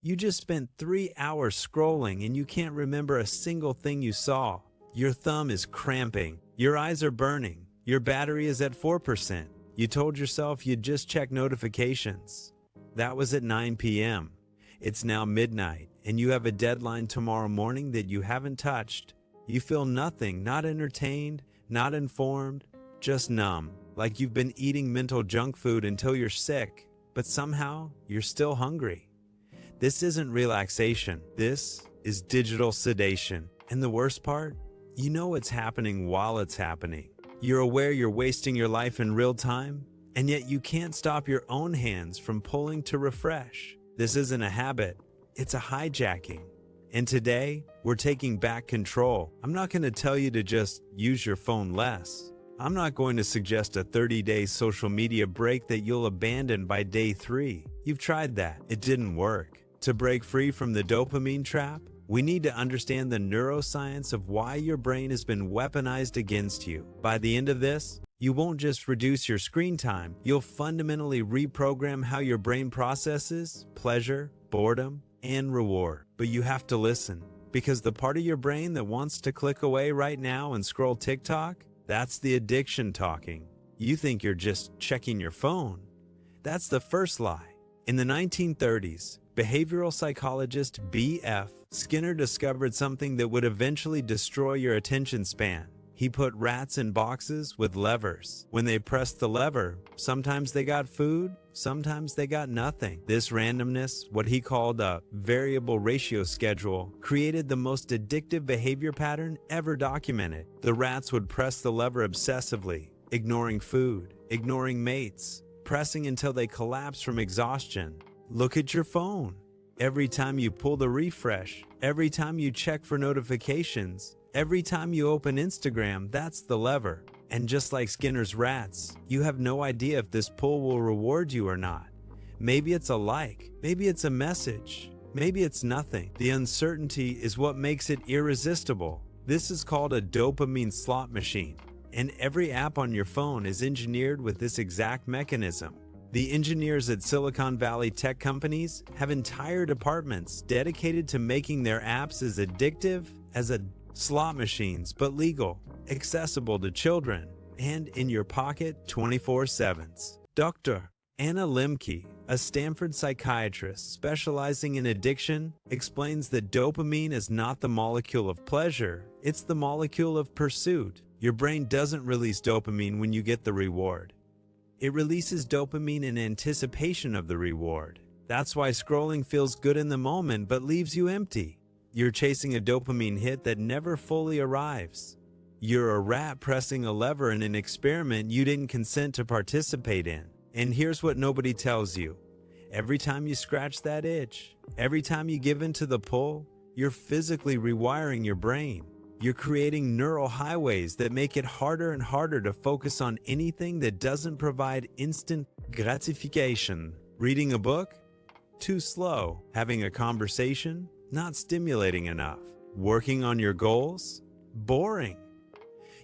You just spent 3 hours scrolling and you can't remember a single thing you saw. Your thumb is cramping. Your eyes are burning. Your battery is at 4%. You told yourself you'd just check notifications. That was at 9 p.m. It's now midnight, and you have a deadline tomorrow morning that you haven't touched. You feel nothing, not entertained, not informed, just numb, like you've been eating mental junk food until you're sick, but somehow you're still hungry. This isn't relaxation. This is digital sedation. And the worst part? You know it's happening while it's happening. You're aware you're wasting your life in real time, and yet you can't stop your own hands from pulling to refresh. This isn't a habit, it's a hijacking. And today, we're taking back control. I'm not going to tell you to just use your phone less. I'm not going to suggest a 30-day social media break that you'll abandon by day 3. You've tried that. It didn't work. To break free from the dopamine trap, we need to understand the neuroscience of why your brain has been weaponized against you. By the end of this, you won't just reduce your screen time, you'll fundamentally reprogram how your brain processes pleasure, boredom, and reward. But you have to listen, because the part of your brain that wants to click away right now and scroll TikTok, that's the addiction talking. You think you're just checking your phone. That's the first lie. In the 1930s, behavioral psychologist B.F. Skinner discovered something that would eventually destroy your attention span. He put rats in boxes with levers. When they pressed the lever, sometimes they got food, sometimes they got nothing. This randomness, what he called a variable ratio schedule, created the most addictive behavior pattern ever documented. The rats would press the lever obsessively, ignoring food, ignoring mates, pressing until they collapse from exhaustion. Look at your phone. Every time you pull the refresh, every time you check for notifications, every time you open Instagram, that's the lever. And just like Skinner's rats, you have no idea if this pull will reward you or not. Maybe it's a like, maybe it's a message, maybe it's nothing. The uncertainty is what makes it irresistible. This is called a dopamine slot machine, and every app on your phone is engineered with this exact mechanism. The engineers at Silicon Valley tech companies have entire departments dedicated to making their apps as addictive as slot machines, but legal, accessible to children, and in your pocket 24/7. Dr. Anna Lembke, a Stanford psychiatrist specializing in addiction, explains that dopamine is not the molecule of pleasure, it's the molecule of pursuit. Your brain doesn't release dopamine when you get the reward. It releases dopamine in anticipation of the reward. That's why scrolling feels good in the moment but leaves you empty. You're chasing a dopamine hit that never fully arrives. You're a rat pressing a lever in an experiment you didn't consent to participate in. And here's what nobody tells you. Every time you scratch that itch, every time you give in to the pull, you're physically rewiring your brain. You're creating neural highways that make it harder and harder to focus on anything that doesn't provide instant gratification. Reading a book? Too slow. Having a conversation? Not stimulating enough. Working on your goals? Boring.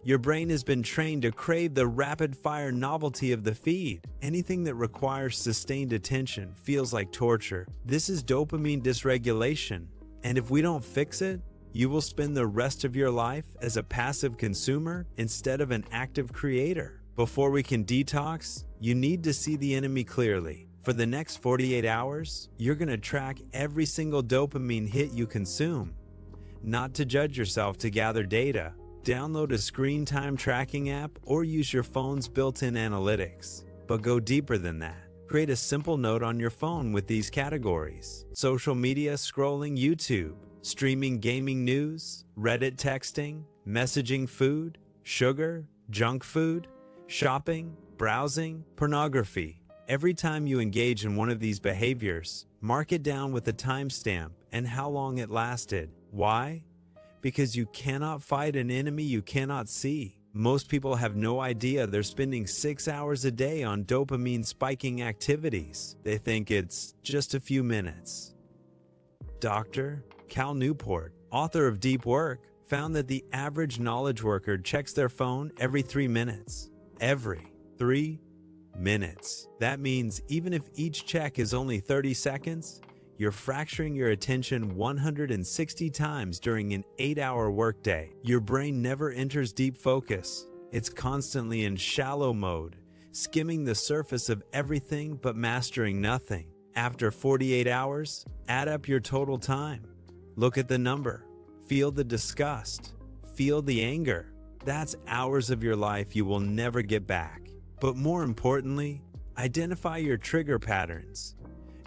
Your brain has been trained to crave the rapid-fire novelty of the feed. Anything that requires sustained attention feels like torture. This is dopamine dysregulation. And if we don't fix it, you will spend the rest of your life as a passive consumer instead of an active creator. Before we can detox, you need to see the enemy clearly. For the next 48 hours, you're going to track every single dopamine hit you consume. Not to judge yourself, to gather data. Download a screen time tracking app or use your phone's built-in analytics. But go deeper than that. Create a simple note on your phone with these categories: social media, scrolling, YouTube, streaming gaming news, Reddit texting, messaging, food, sugar, junk food, shopping, browsing, pornography. Every time you engage in one of these behaviors, mark it down with a timestamp and how long it lasted. Why? Because you cannot fight an enemy you cannot see. Most people have no idea they're spending 6 hours a day on dopamine spiking activities. They think it's just a few minutes. Dr. Cal Newport, author of Deep Work, found that the average knowledge worker checks their phone every 3 minutes. Every 3 minutes. That means even if each check is only 30 seconds, You're fracturing your attention 160 times during an 8-hour workday. Your brain never enters deep focus. It's constantly in shallow mode, skimming the surface of everything but mastering nothing. After 48 hours, add up your total time. Look at the number. Feel the disgust. Feel the anger. That's hours of your life you will never get back. But more importantly, identify your trigger patterns.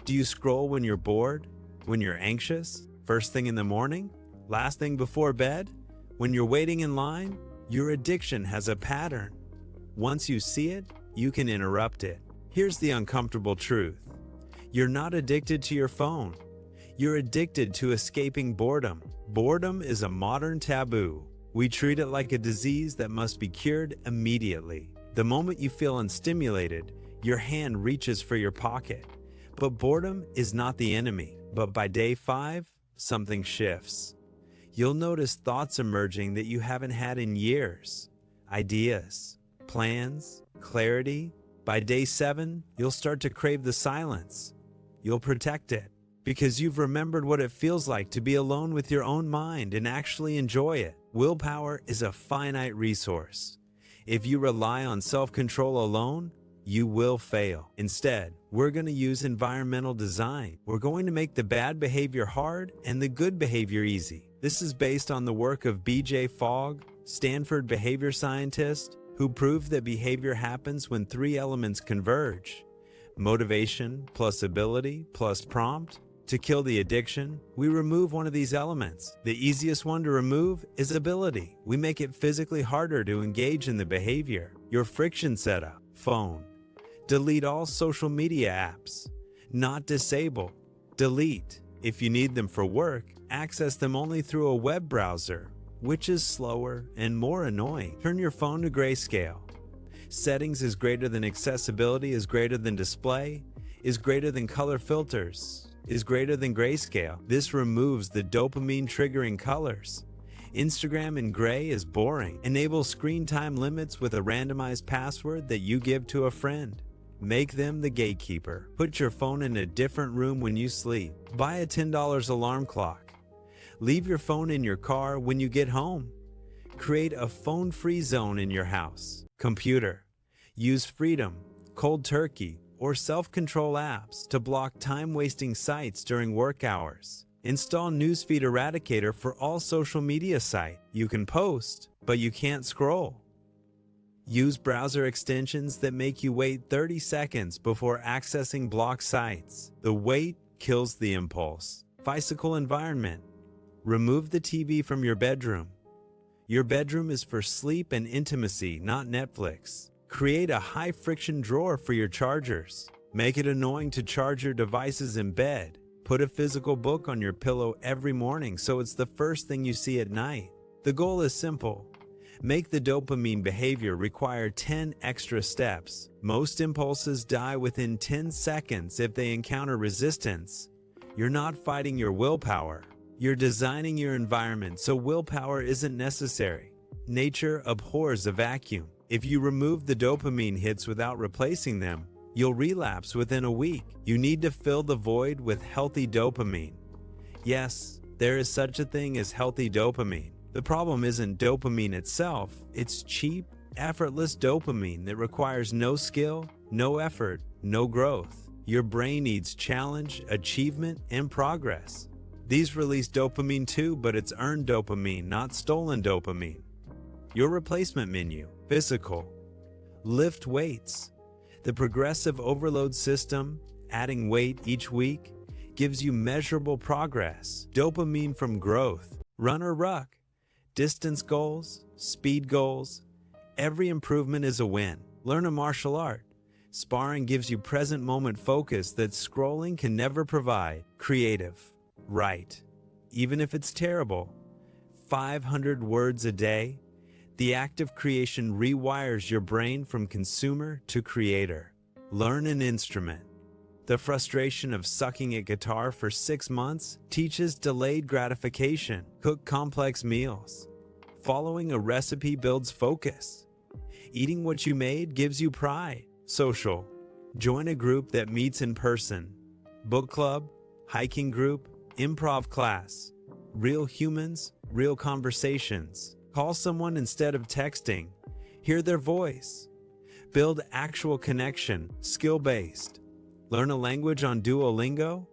Do you scroll when you're bored? When you're anxious? First thing in the morning? Last thing before bed? When you're waiting in line? Your addiction has a pattern. Once you see it, you can interrupt it. Here's the uncomfortable truth. You're not addicted to your phone. You're addicted to escaping boredom. Boredom is a modern taboo. We treat it like a disease that must be cured immediately. The moment you feel unstimulated, your hand reaches for your pocket. But boredom is not the enemy. But by day 5, something shifts. You'll notice thoughts emerging that you haven't had in years. Ideas, plans, clarity. By day 7, you'll start to crave the silence. You'll protect it because you've remembered what it feels like to be alone with your own mind and actually enjoy it. Willpower is a finite resource. If you rely on self-control alone, you will fail. Instead, we're going to use environmental design. We're going to make the bad behavior hard and the good behavior easy. This is based on the work of BJ Fogg, Stanford behavior scientist, who proved that behavior happens when 3 elements converge: motivation plus ability plus prompt. To kill the addiction, we remove one of these elements. The easiest one to remove is ability. We make it physically harder to engage in the behavior. Your friction setup: phone. Delete all social media apps. Not disable. Delete. If you need them for work, access them only through a web browser, which is slower and more annoying. Turn your phone to grayscale. Settings is greater than accessibility, is greater than display, is greater than color filters, is greater than grayscale. This removes the dopamine triggering colors. Instagram in gray is boring. Enable screen time limits with a randomized password that you give to a friend. Make them the gatekeeper. Put your phone in a different room when you sleep. Buy a $10 alarm clock. Leave your phone in your car when you get home. Create a phone-free zone in your house. Computer. Use Freedom, Cold Turkey, or self-control apps to block time-wasting sites during work hours. Install Newsfeed Eradicator for all social media sites. You can post, but you can't scroll. Use browser extensions that make you wait 30 seconds before accessing blocked sites. The wait kills the impulse. Bicycle environment. Remove the TV from your bedroom. Your bedroom is for sleep and intimacy, not Netflix. Create a high-friction drawer for your chargers. Make it annoying to charge your devices in bed. Put a physical book on your pillow every morning so it's the first thing you see at night. The goal is simple. Make the dopamine behavior require 10 extra steps. Most impulses die within 10 seconds if they encounter resistance. You're not fighting your willpower. You're designing your environment so willpower isn't necessary. Nature abhors a vacuum. If you remove the dopamine hits without replacing them, you'll relapse within a week. You need to fill the void with healthy dopamine. Yes, there is such a thing as healthy dopamine. The problem isn't dopamine itself, it's cheap, effortless dopamine that requires no skill, no effort, no growth. Your brain needs challenge, achievement, and progress. These release dopamine too, but it's earned dopamine, not stolen dopamine. Your replacement menu: physical. Lift weights. The progressive overload system, adding weight each week, gives you measurable progress. Dopamine from growth. Run or ruck. Distance goals, speed goals. Every improvement is a win. Learn a martial art. Sparring gives you present moment focus that scrolling can never provide. Creative. Write. Even if it's terrible. 500 words a day. The act of creation rewires your brain from consumer to creator. Learn an instrument. The frustration of sucking at guitar for 6 months teaches delayed gratification. Cook complex meals. Following a recipe builds focus. Eating what you made gives you pride. Social. Join a group that meets in person. Book club, hiking group, improv class. Real humans, real conversations. Call someone instead of texting. Hear their voice. Build actual connection, skill-based. Learn a language on Duolingo?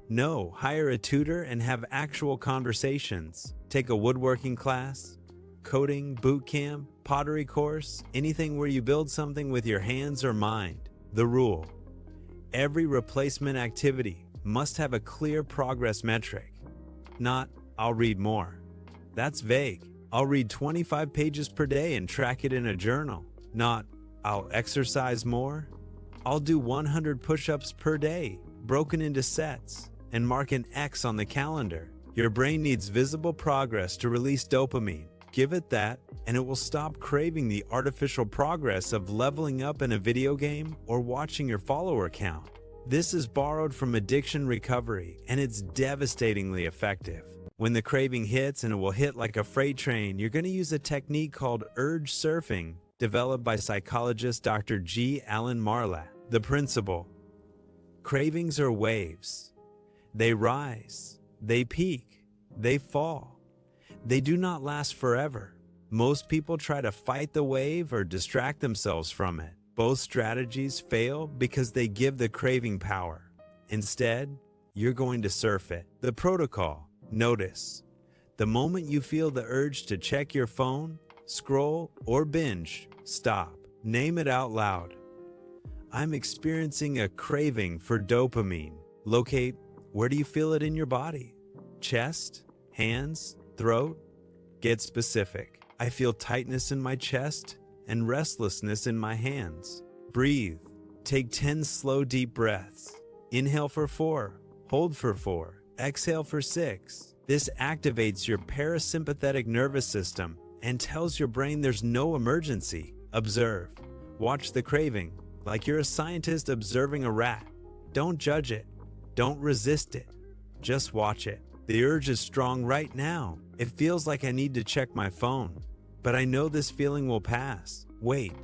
No, hire a tutor and have actual conversations. Take a woodworking class, coding, boot camp, pottery course, anything where you build something with your hands or mind. The rule: every replacement activity must have a clear progress metric. Not, I'll read more. That's vague. I'll read 25 pages per day and track it in a journal. Not, I'll exercise more. I'll do 100 push-ups per day, broken into sets, and mark an X on the calendar. Your brain needs visible progress to release dopamine. Give it that, and it will stop craving the artificial progress of leveling up in a video game or watching your follower count. This is borrowed from addiction recovery, and it's devastatingly effective. When the craving hits, and it will hit like a freight train, you're going to use a technique called urge surfing, developed by psychologist Dr. G. Alan Marlatt. The principle: cravings are waves. They rise, they peak, they fall. They do not last forever. Most people try to fight the wave or distract themselves from it. Both strategies fail because they give the craving power. Instead, you're going to surf it. The protocol: notice. The moment you feel the urge to check your phone, scroll, or binge, stop. Name it out loud. I'm experiencing a craving for dopamine. Locate, where do you feel it in your body? Chest, hands, throat? Get specific. I feel tightness in my chest and restlessness in my hands. Breathe. Take 10 slow, deep breaths. Inhale for 4, hold for 4, exhale for 6. This activates your parasympathetic nervous system and tells your brain there's no emergency. Observe. Watch the craving, like you're a scientist observing a rat. Don't judge it. Don't resist it. Just watch it. The urge is strong right now. It feels like I need to check my phone, but I know this feeling will pass. Wait.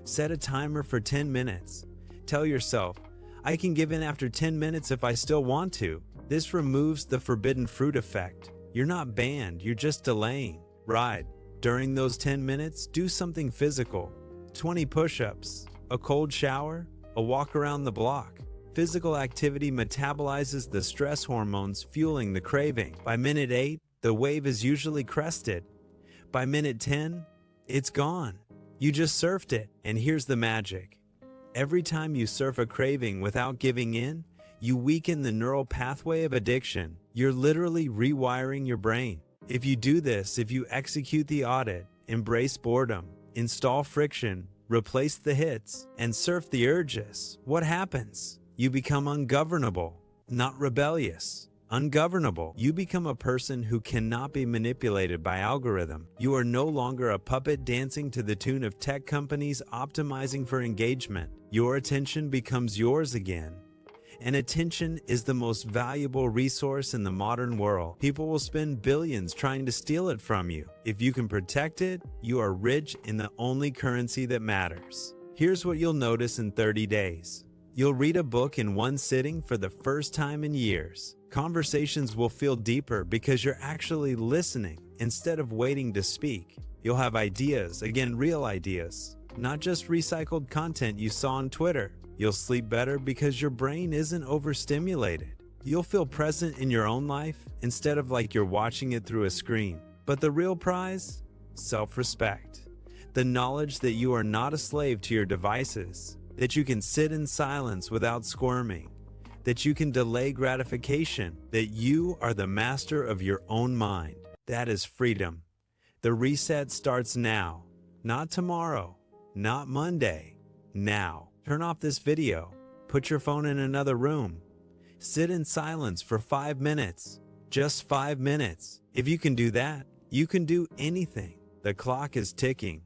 Set a timer for 10 minutes. Tell yourself, I can give in after 10 minutes if I still want to. This removes the forbidden fruit effect. You're not banned, you're just delaying. Ride. During those 10 minutes, do something physical. 20 push-ups, a cold shower, a walk around the block. Physical activity metabolizes the stress hormones fueling the craving. By minute 8, the wave is usually crested. By minute 10, it's gone. You just surfed it. And here's the magic. Every time you surf a craving without giving in, you weaken the neural pathway of addiction. You're literally rewiring your brain. If you do this, if you execute the audit, embrace boredom, install friction, replace the hits, and surf the urges, what happens? You become ungovernable, not rebellious. Ungovernable. You become a person who cannot be manipulated by algorithm. You are no longer a puppet dancing to the tune of tech companies optimizing for engagement. Your attention becomes yours again. And attention is the most valuable resource in the modern world. People will spend billions trying to steal it from you. If you can protect it, you are rich in the only currency that matters. Here's what you'll notice in 30 days. You'll read a book in one sitting for the first time in years. Conversations will feel deeper because you're actually listening instead of waiting to speak. You'll have ideas, again, real ideas, not just recycled content you saw on Twitter. You'll sleep better because your brain isn't overstimulated. You'll feel present in your own life instead of like you're watching it through a screen. But the real prize? Self-respect. The knowledge that you are not a slave to your devices, that you can sit in silence without squirming, that you can delay gratification, that you are the master of your own mind. That is freedom. The reset starts now, not tomorrow, not Monday, now. Turn off this video, put your phone in another room, sit in silence for 5 minutes, just 5 minutes. If you can do that, you can do anything. The clock is ticking.